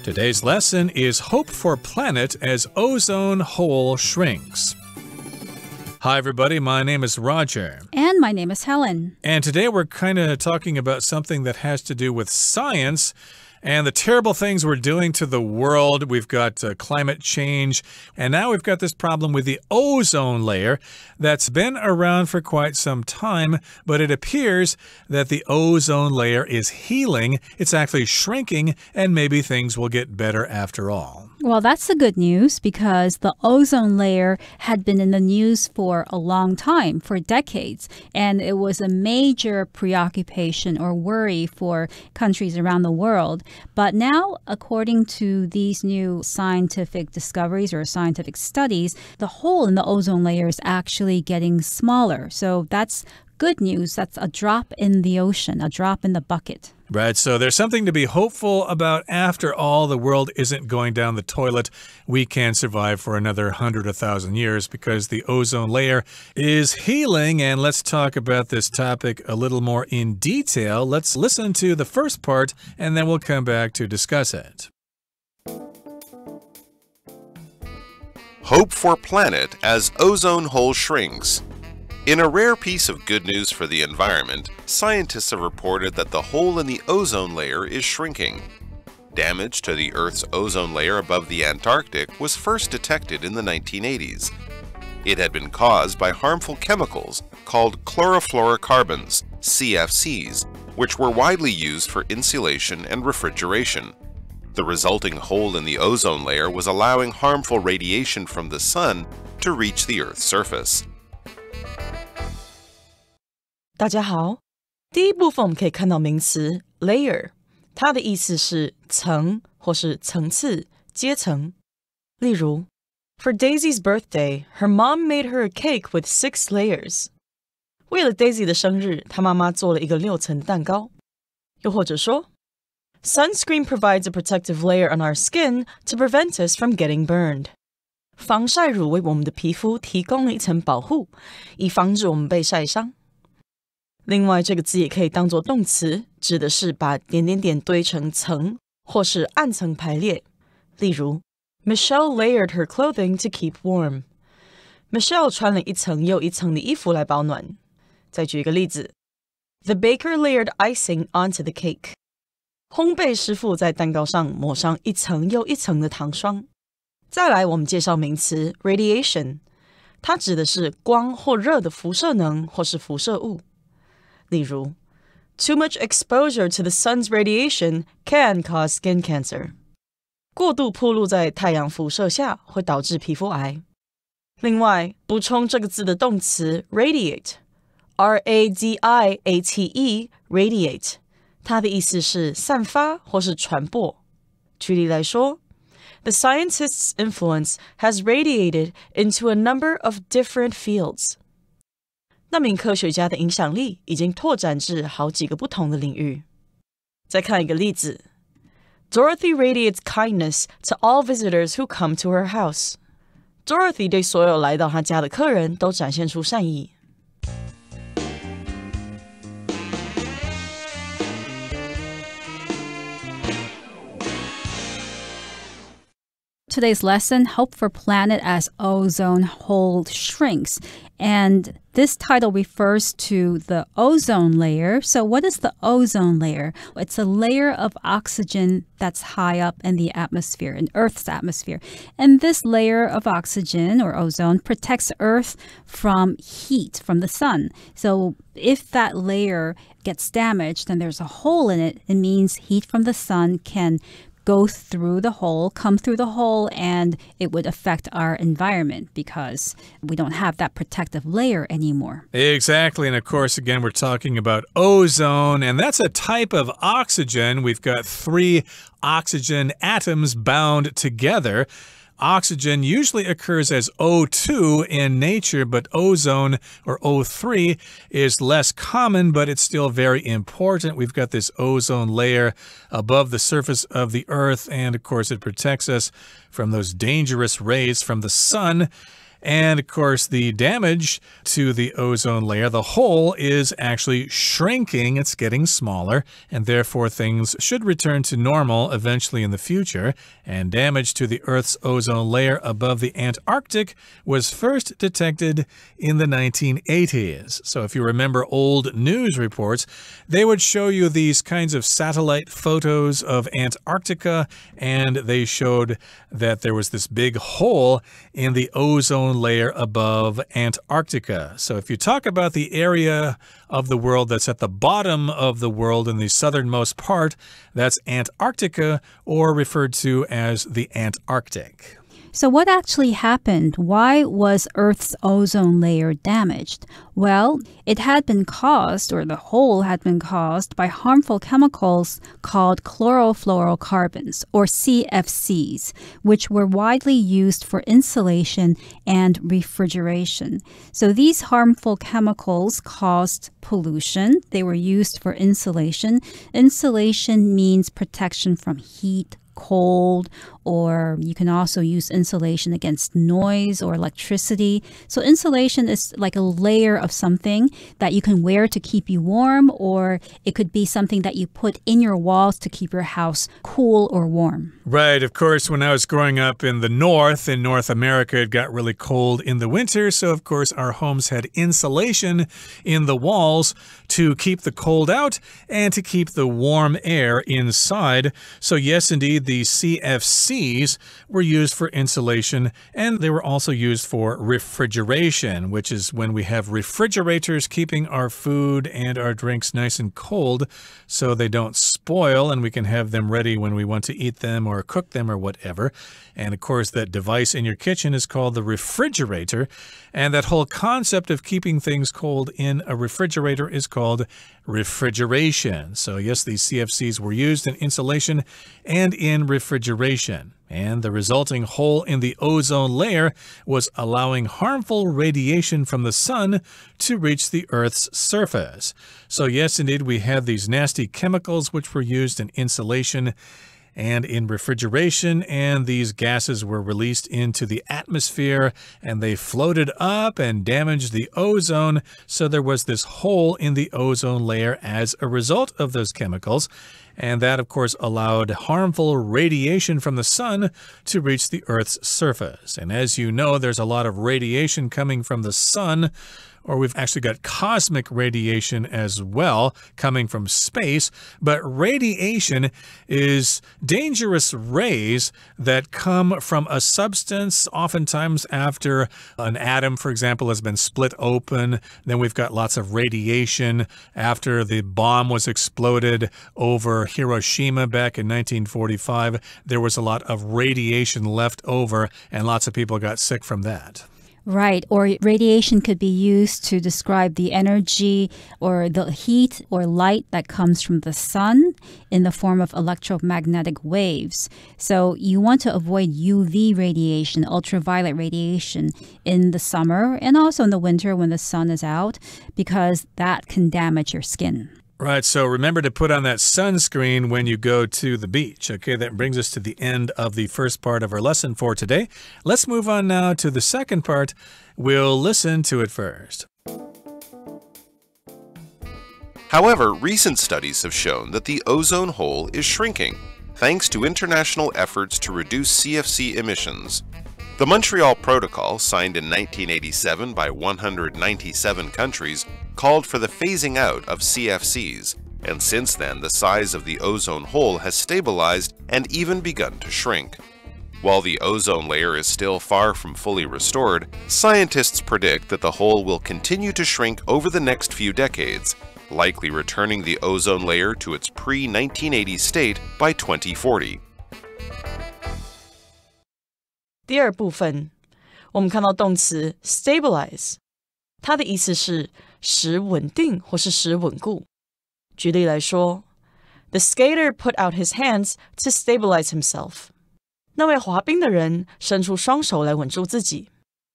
Today's lesson is Hope for Planet as Ozone Hole Shrinks. Hi, everybody. My name is Roger. And my name is Helen. And today we're kind of talking about something that has to do with science and the terrible things we're doing to the world. We've got climate change, and now we've got this problem with the ozone layer that's been around for quite some time, but it appears that the ozone layer is healing. It's actually shrinking, and maybe things will get better after all. Well, that's the good news because the ozone layer had been in the news for a long time, for decades, and it was a major preoccupation or worry for countries around the world. But now, according to these new scientific discoveries or scientific studies, the hole in the ozone layer is actually getting smaller. So that's good news. That's a drop in the ocean, a drop in the bucket. Right, so there's something to be hopeful about. After all, the world isn't going down the toilet. We can survive for another 100 or 1,000 years because the ozone layer is healing. And let's talk about this topic a little more in detail. Let's listen to the first part, and then we'll come back to discuss it. Hope for planet as ozone hole shrinks. In a rare piece of good news for the environment, scientists have reported that the hole in the ozone layer is shrinking. Damage to the Earth's ozone layer above the Antarctic was first detected in the 1980s. It had been caused by harmful chemicals called chlorofluorocarbons, CFCs, which were widely used for insulation and refrigeration. The resulting hole in the ozone layer was allowing harmful radiation from the sun to reach the Earth's surface. 大家好，第一部分我们可以看到名词 layer， 它的意思是层或是层次、阶层。例如 For Daisy's birthday, her mom made her a cake with 6 layers. 为了 Daisy 的生日，她妈妈做了一个6层的蛋糕。又或者说 Sunscreen provides a protective layer on our skin to prevent us from getting burned. 防晒乳为我们的皮肤提供了一层保护，以防止我们被晒伤。另外，这个字也可以当作动词，指的是把点点点堆成层，或是暗层排列。例如 Michelle layered her clothing to keep warm. Michelle 穿了一层又一层的衣服来保暖。再举一个例子 The baker layered icing onto the cake. 烘焙师傅在蛋糕上抹上一层又一层的糖霜。再来，我们介绍名词 radiation， 它指的是光或热的辐射能或是辐射物。例如 Too much exposure to the sun's radiation can cause skin cancer. 过度暴露在太阳辐射下会导致皮肤癌。另外，补充这个字的动词 radiate, R-A-D-I-A-T-E, radiate， 它的意思是散发或是传播。举例来说 The scientist's influence has radiated into a number of different fields. 那名科学家的影响力已经拓展至好几个不同的领域。再看一个例子 Dorothy radiates kindness to all visitors who come to her house. Dorothy 对所有来到她家的客人都展现出善意。Today's lesson, Hope for Planet as Ozone Hole Shrinks. And this title refers to the ozone layer. So what is the ozone layer? It's a layer of oxygen that's high up in the atmosphere, in Earth's atmosphere. And this layer of oxygen or ozone protects Earth from heat from the sun. So if that layer gets damaged and there's a hole in it, it means heat from the sun can go through the hole, come through the hole, and it would affect our environment because we don't have that protective layer anymore. Exactly. And of course, again, we're talking about ozone, and that's a type of oxygen. We've got 3 oxygen atoms bound together. Oxygen usually occurs as O2 in nature, but ozone, or O3, is less common, but it's still very important. We've got this ozone layer above the surface of the Earth, and of course it protects us from those dangerous rays from the sun. And of course, the damage to the ozone layer, the hole is actually shrinking. It's getting smaller, and therefore things should return to normal eventually in the future. And damage to the Earth's ozone layer above the Antarctic was first detected in the 1980s. So if you remember old news reports, they would show you these kinds of satellite photos of Antarctica, and they showed that there was this big hole in the ozone layer above Antarctica. So if you talk about the area of the world that's at the bottom of the world in the southernmost part, that's Antarctica, or referred to as the Antarctic. So what actually happened? Why was Earth's ozone layer damaged? Well, it had been caused, or the hole had been caused, by harmful chemicals called chlorofluorocarbons, or CFCs, which were widely used for insulation and refrigeration. So these harmful chemicals caused pollution. They were used for insulation. Insulation means protection from heat, cold, or you can also use insulation against noise or electricity. So insulation is like a layer of something that you can wear to keep you warm, or it could be something that you put in your walls to keep your house cool or warm. Right. Of course, when I was growing up in the north, in North America, it got really cold in the winter. So, of course, our homes had insulation in the walls to keep the cold out and to keep the warm air inside. So, yes, indeed, the CFCs were used for insulation, and they were also used for refrigeration, which is when we have refrigerators keeping our food and our drinks nice and cold so they don't spoil and we can have them ready when we want to eat them or cook them or whatever. And of course, that device in your kitchen is called the refrigerator. And that whole concept of keeping things cold in a refrigerator is called refrigeration. So yes, these CFCs were used in insulation and in refrigeration. And the resulting hole in the ozone layer was allowing harmful radiation from the sun to reach the Earth's surface. So yes, indeed, we had these nasty chemicals which were used in insulation and in refrigeration, and these gases were released into the atmosphere, and they floated up and damaged the ozone. So there was this hole in the ozone layer as a result of those chemicals. And that, of course, allowed harmful radiation from the sun to reach the Earth's surface. And as you know, there's a lot of radiation coming from the sun, or we've actually got cosmic radiation as well coming from space. But radiation is dangerous rays that come from a substance, oftentimes after an atom, for example, has been split open. Then we've got lots of radiation after the bomb was exploded over Hiroshima back in 1945. There was a lot of radiation left over, and lots of people got sick from that. Right, or radiation could be used to describe the energy or the heat or light that comes from the sun in the form of electromagnetic waves. So you want to avoid UV radiation, ultraviolet radiation in the summer and also in the winter when the sun is out, because that can damage your skin. Right, so remember to put on that sunscreen when you go to the beach. Okay, that brings us to the end of the first part of our lesson for today. Let's move on now to the second part. We'll listen to it first. However, recent studies have shown that the ozone hole is shrinking, thanks to international efforts to reduce CFC emissions. The Montreal Protocol, signed in 1987 by 197 countries, called for the phasing out of CFCs, and since then the size of the ozone hole has stabilized and even begun to shrink. While the ozone layer is still far from fully restored, scientists predict that the hole will continue to shrink over the next few decades, likely returning the ozone layer to its pre-1980 state by 2040. 第二部分，我们看到动词 stabilize， 它的意思是使稳定或是使稳固。举例来说 ，The skater put out his hands to stabilize himself。那位滑冰的人伸出双手来稳住自己。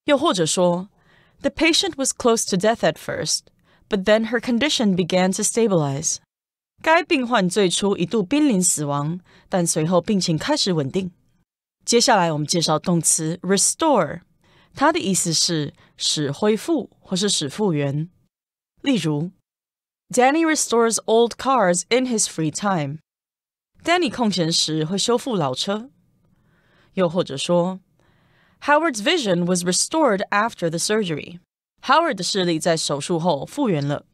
又或者说 ，The patient was close to death at first, but then her condition began to stabilize。该病患最初一度濒临死亡，但随后病情开始稳定。接下来我们介绍动词 restore，它的意思是使恢复或是使复原。例如 Danny restores old cars in his free time. Danny 空闲时会修复老车。又或者说 Howard's vision was restored after the surgery. Howard 的视力在手术后复原了。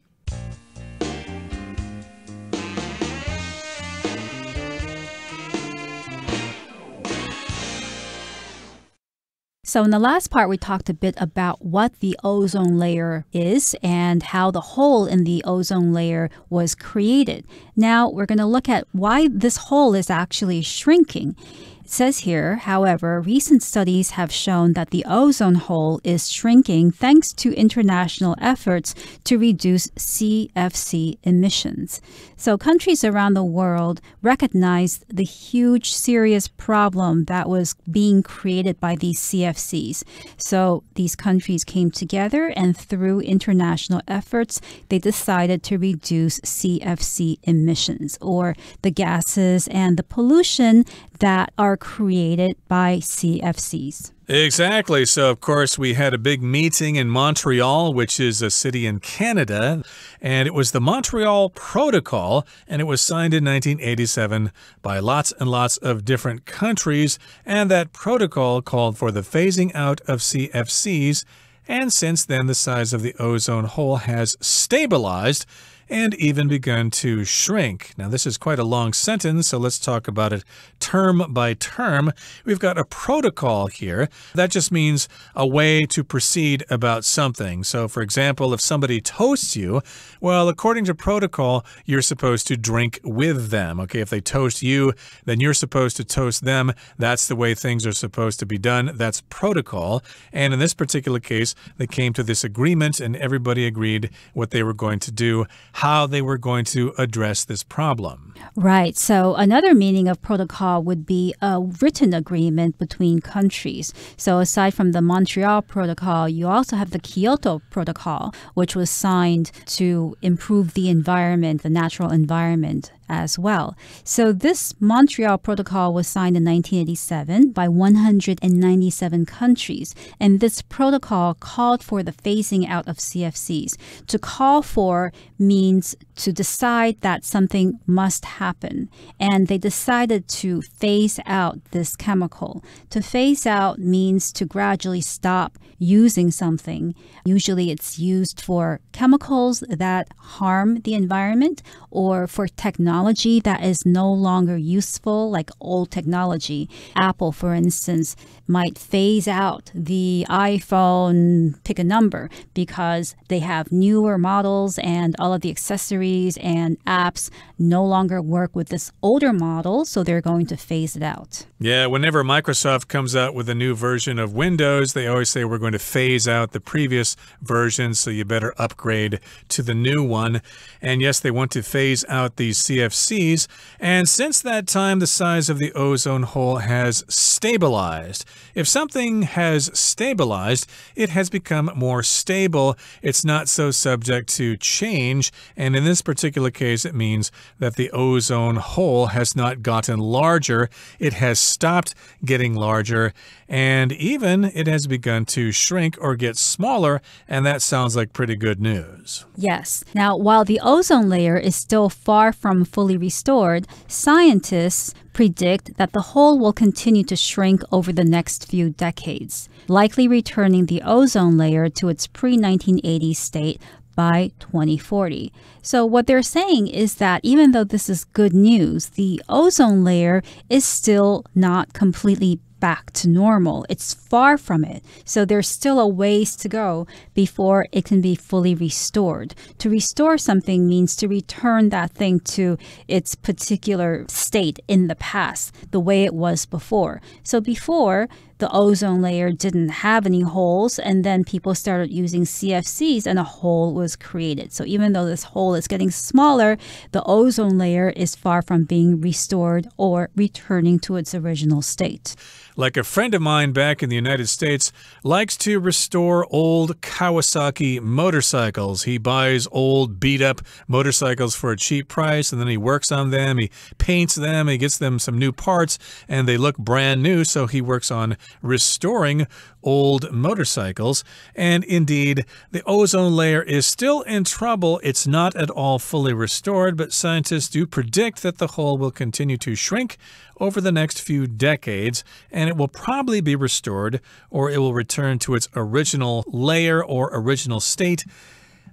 So in the last part, we talked a bit about what the ozone layer is and how the hole in the ozone layer was created. Now we're going to look at why this hole is actually shrinking. It says here, however, recent studies have shown that the ozone hole is shrinking thanks to international efforts to reduce CFC emissions. So countries around the world recognized the huge, serious problem that was being created by these CFCs. So these countries came together and through international efforts, they decided to reduce CFC emissions, or the gases and the pollution that are created by CFCs. Exactly. So, of course, we had a big meeting in Montreal, which is a city in Canada, and it was the Montreal Protocol, and it was signed in 1987 by lots and lots of different countries, and that protocol called for the phasing out of CFCs, and since then the size of the ozone hole has stabilized and even begun to shrink. Now, this is quite a long sentence, so let's talk about it term by term. We've got a protocol here. That just means a way to proceed about something. So, for example, if somebody toasts you, well, according to protocol, you're supposed to drink with them. Okay, if they toast you, then you're supposed to toast them. That's the way things are supposed to be done. That's protocol. And in this particular case, they came to this agreement, and everybody agreed what they were going to do, how they were going to address this problem. Right. So another meaning of protocol would be a written agreement between countries. So aside from the Montreal Protocol, you also have the Kyoto Protocol, which was signed to improve the environment, the natural environment as well. So this Montreal Protocol was signed in 1987 by 197 countries, and this protocol called for the phasing out of CFCs. To call for means to decide that something must happen, and they decided to phase out this chemical. To phase out means to gradually stop using something. Usually it's used for chemicals that harm the environment or for technology that is no longer useful, like old technology. Apple, for instance, might phase out the iPhone, pick a number, because they have newer models and all of the accessories and apps no longer work with this older model, so they're going to phase it out. Yeah, whenever Microsoft comes out with a new version of Windows, they always say we're going to phase out the previous version, so you better upgrade to the new one. And yes, they want to phase out these CFCs. And since that time, the size of the ozone hole has stabilized. If something has stabilized, it has become more stable. It's not so subject to change. And in this particular case, it means that the ozone hole has not gotten larger. It has stopped getting larger, and even it has begun to shrink or get smaller, and that sounds like pretty good news. Yes. Now, while the ozone layer is still far from fully restored, scientists predict that the hole will continue to shrink over the next few decades, likely returning the ozone layer to its pre-1980 state by 2040. So what they're saying is that even though this is good news, the ozone layer is still not completely back to normal. It's far from it. So there's still a ways to go before it can be fully restored. To restore something means to return that thing to its particular state in the past, the way it was before. So before, the ozone layer didn't have any holes, and then people started using CFCs and a hole was created. So even though this hole is getting smaller, the ozone layer is far from being restored or returning to its original state. Like a friend of mine back in the United States likes to restore old Kawasaki motorcycles. He buys old beat-up motorcycles for a cheap price, and then he works on them, he paints them, he gets them some new parts, and they look brand new, so he works on restoring old motorcycles. And indeed, the ozone layer is still in trouble. It's not at all fully restored, but scientists do predict that the hole will continue to shrink over the next few decades, and it will probably be restored, or it will return to its original layer or original state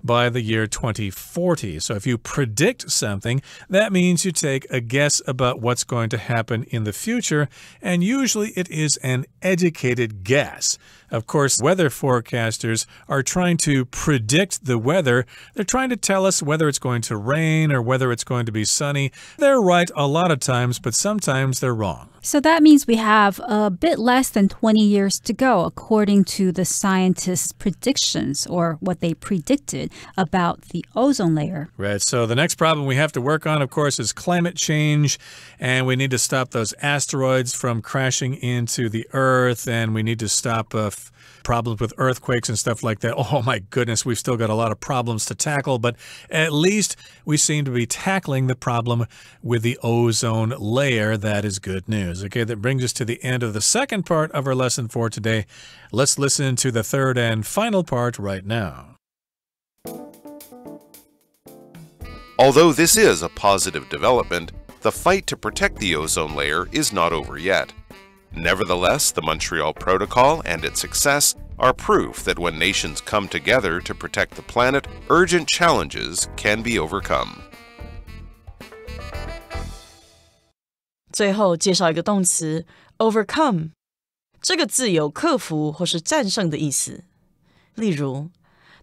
by the year 2040. So if you predict something, that means you take a guess about what's going to happen in the future, and usually it is an educated guess. Of course, weather forecasters are trying to predict the weather. They're trying to tell us whether it's going to rain or whether it's going to be sunny. They're right a lot of times, but sometimes they're wrong. So that means we have a bit less than 20 years to go, according to the scientists' predictions, or what they predicted about the ozone layer. Right. So the next problem we have to work on, of course, is climate change. And we need to stop those asteroids from crashing into the Earth. And we need to stop problems with earthquakes and stuff like that. Oh, my goodness, we've still got a lot of problems to tackle. But at least we seem to be tackling the problem with the ozone layer. That is good news. Okay, that brings us to the end of the second part of our lesson for today. Let's listen to the third and final part right now. Although this is a positive development, the fight to protect the ozone layer is not over yet. Nevertheless, the Montreal Protocol and its success are proof that when nations come together to protect the planet, urgent challenges can be overcome. 最后介绍一个动词 overcome， 这个字有克服或是战胜的意思。例如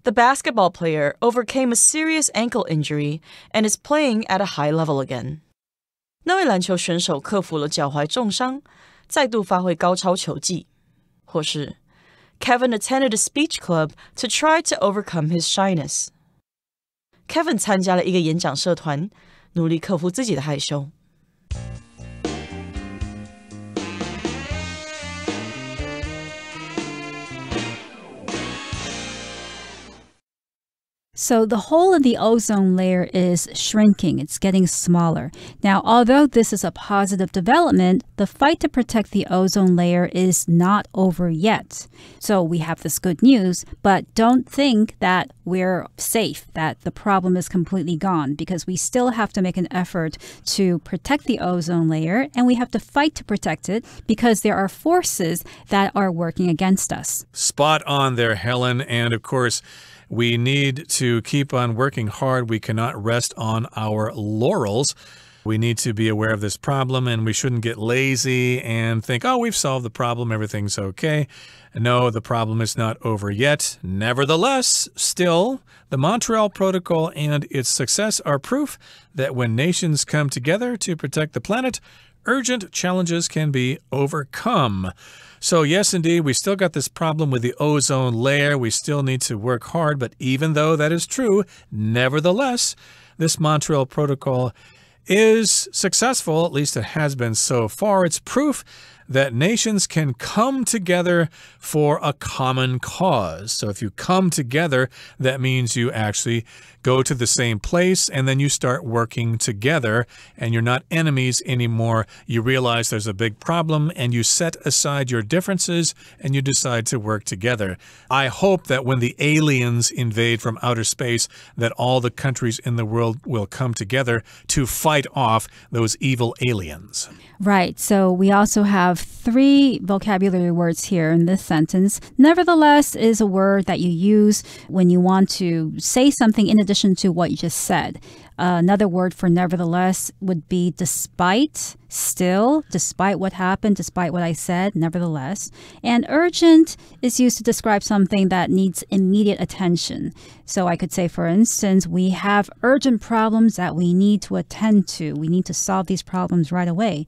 The basketball player overcame a serious ankle injury and is playing at a high level again. 那位篮球选手克服了脚踝重伤，再度发挥高超球技。或是 Kevin attended a speech club to try to overcome his shyness. Kevin 参加了一个演讲社团，努力克服自己的害羞。So the hole in the ozone layer is shrinking. It's getting smaller. Now, although this is a positive development, the fight to protect the ozone layer is not over yet. So we have this good news, but don't think that we're safe, that the problem is completely gone, because we still have to make an effort to protect the ozone layer, and we have to fight to protect it because there are forces that are working against us. Spot on there, Helen. And of course, we need to keep on working hard. We cannot rest on our laurels. We need to be aware of this problem, and we shouldn't get lazy and think, oh, we've solved the problem, everything's okay. No, the problem is not over yet. Nevertheless, still, the Montreal Protocol and its success are proof that when nations come together to protect the planet, urgent challenges can be overcome. So yes, indeed, we still got this problem with the ozone layer. We still need to work hard, but even though that is true, nevertheless, this Montreal Protocol is successful, at least it has been so far. It's proof that nations can come together for a common cause. So if you come together, that means you actually go to the same place and then you start working together and you're not enemies anymore. You realize there's a big problem and you set aside your differences and you decide to work together. I hope that when the aliens invade from outer space, that all the countries in the world will come together to fight off those evil aliens. Right. So we also have 3 vocabulary words here in this sentence. Nevertheless is a word that you use when you want to say something in addition to what you just said. Another word for nevertheless would be despite, still, despite what happened, despite what I said, nevertheless. And urgent is used to describe something that needs immediate attention. So I could say, for instance, we have urgent problems that we need to attend to. We need to solve these problems right away.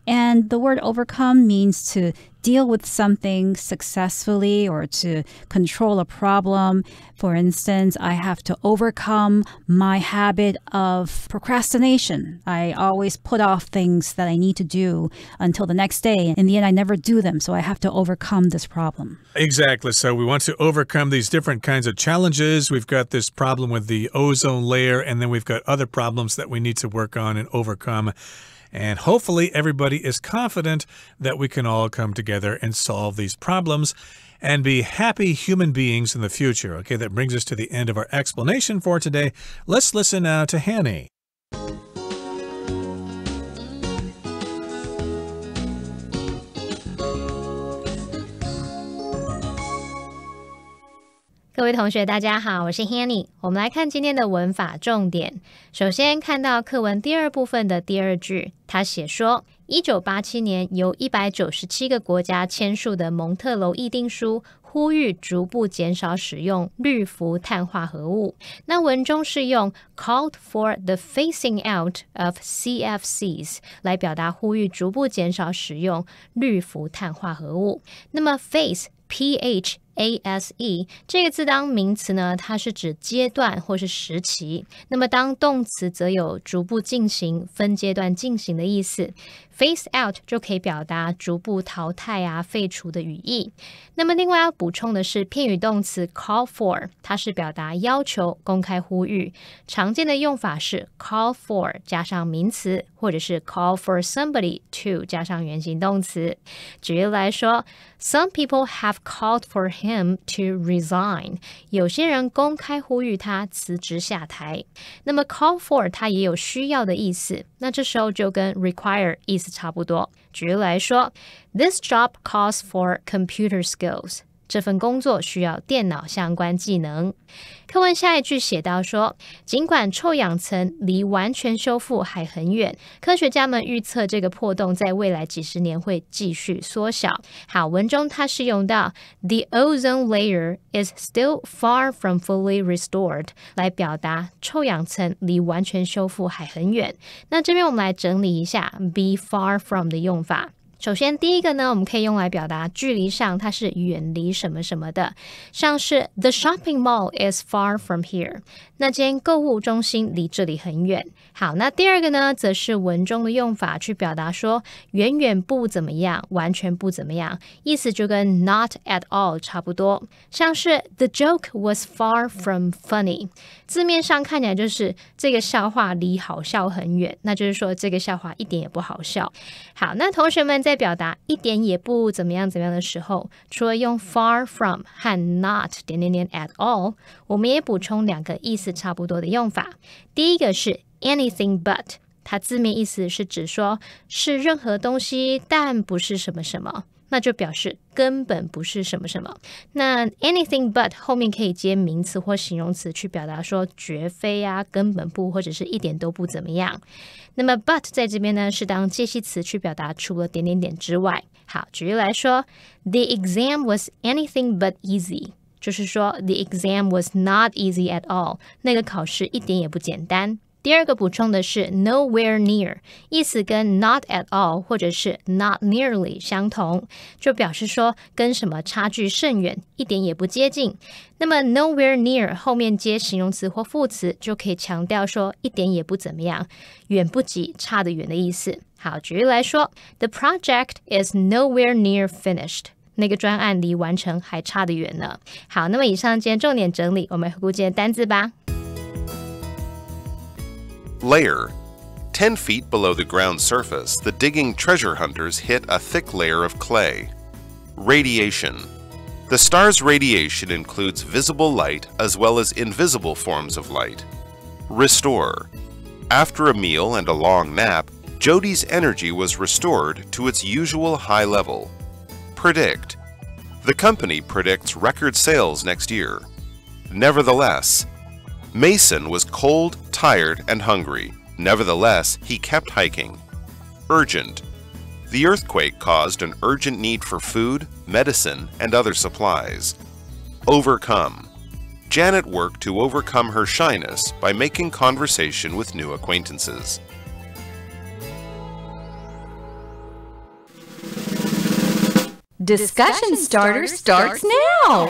And the word overcome means to deal with something successfully or to control a problem. For instance, I have to overcome my habit of procrastination. I always put off things that I need to do until the next day. In the end, I never do them. So I have to overcome this problem. Exactly. So we want to overcome these different kinds of challenges. We've got this problem with the ozone layer, and then we've got other problems that we need to work on and overcome. And hopefully everybody is confident that we can all come together and solve these problems and be happy human beings in the future. Okay, that brings us to the end of our explanation for today. Let's listen now to Hanny. 各位同学大家好，我是 Hanny。 我们来看今天的文法重点。首先看到课文第二部分的第二句，它写说1987年由197个国家签署的蒙特娄议定书呼吁逐步减少使用氯氟碳化合物。那文中是用 called for the phasing out of CFCs 来表达呼吁逐步减少使用氯氟碳化合物。那么 phase PHASE 这个字当名词呢，它是指阶段或是时期。那么当动词则有逐步进行、分阶段进行的意思。Phase out 就可以表达逐步淘汰啊、废除的语义。那么另外要补充的是片语动词 call for， 它是表达要求、公开呼吁。常见的用法是 call for 加上名词，或者是 call for somebody to 加上原形动词。举例来说 ，Some people have called for him to resign。有些人公开呼吁他辞职下台。那么 call for 它也有需要的意思，那这时候就跟 require 意思差不多。举例来说 ，This job calls for computer skills。这份工作需要电脑相关技能。课文下一句写到说，尽管臭氧层离完全修复还很远，科学家们预测这个破洞在未来几十年会继续缩小。好，文中它是用到 The ozone layer is still far from fully restored 来表达臭氧层离完全修复还很远。那这边我们来整理一下 be far from 的用法。首先第一个呢，我们可以用来表达距离上它是远离什么什么的，像是 The shopping mall is far from here， 那间购物中心离这里很远。好，那第二个呢，则是文中的用法去表达说远远不怎么样，完全不怎么样，意思就跟 not at all 差不多。像是 The joke was far from funny， 字面上看起来就是这个笑话离好笑很远，那就是说这个笑话一点也不好笑。好，那同学们在表达一点也不怎么样怎么样的时候，除了用 far from 和 not at all， 我们也补充两个意思差不多的用法。第一个是 anything but， 它字面意思是指说是任何东西但不是什么什么，那就表示根本不是什么什么。那 anything but 后面可以接名词或形容词去表达说绝非啊、根本不或者是一点都不怎么样。那么 but 在这边呢是当介系词去表达除了点点点之外。好，举例来说 The exam was anything but easy， 就是说 the exam was not easy at all， 那个考试一点也不简单。第二个补充的是 nowhere near， 意思跟 not at all 或者是 not nearly 相同，就表示说跟什么差距甚远，一点也不接近。那么 nowhere near 后面接形容词或副词，就可以强调说一点也不怎么样，远不及，差得远的意思。好，举例来说 The project is nowhere near finished， 那个专案离完成还差得远呢。好，那么以上今天重点整理，我们回顾今天单字吧。Layer. 10 feet below the ground surface, the digging treasure hunters hit a thick layer of clay. Radiation. The star's radiation includes visible light as well as invisible forms of light. Restore. After a meal and a long nap, Jody's energy was restored to its usual high level. Predict. The company predicts record sales next year. Nevertheless, Mason was cold, tired, and hungry. Nevertheless, he kept hiking. Urgent. The earthquake caused an urgent need for food, medicine, and other supplies. Overcome. Janet worked to overcome her shyness by making conversation with new acquaintances. Discussion Starter starts now!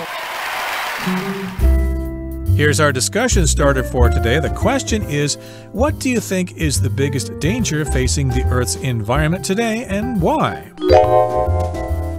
Here's our discussion starter for today. The question is, what do you think is the biggest danger facing the Earth's environment today, and why?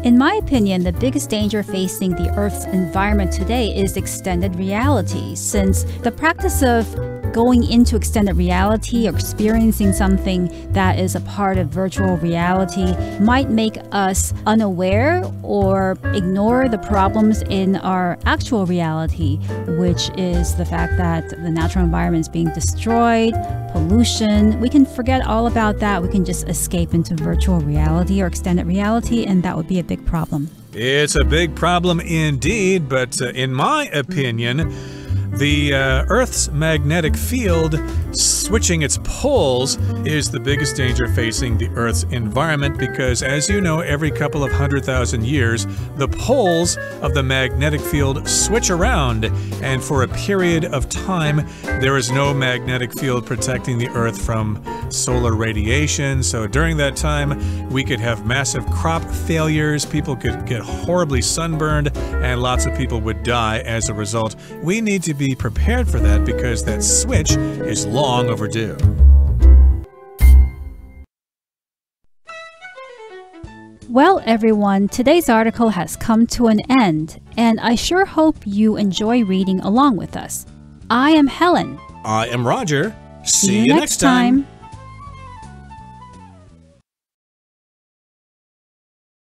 In my opinion, the biggest danger facing the Earth's environment today is extended reality, since the practice of going into extended reality or experiencing something that is a part of virtual reality might make us unaware or ignore the problems in our actual reality, which is the fact that the natural environment is being destroyed, pollution. We can forget all about that. We can just escape into virtual reality or extended reality, and that would be a big problem. It's a big problem indeed, but in my opinion, the Earth's magnetic field switching its poles is the biggest danger facing the Earth's environment because, as you know, every couple of 100,000 years, the poles of the magnetic field switch around, and for a period of time, there is no magnetic field protecting the Earth from solar radiation. So during that time, we could have massive crop failures, people could get horribly sunburned, and lots of people would die as a result. We need to be prepared for that because that switch is long overdue. Well, everyone, today's article has come to an end, and I sure hope you enjoy reading along with us. I am Helen. I am Roger. See you next time.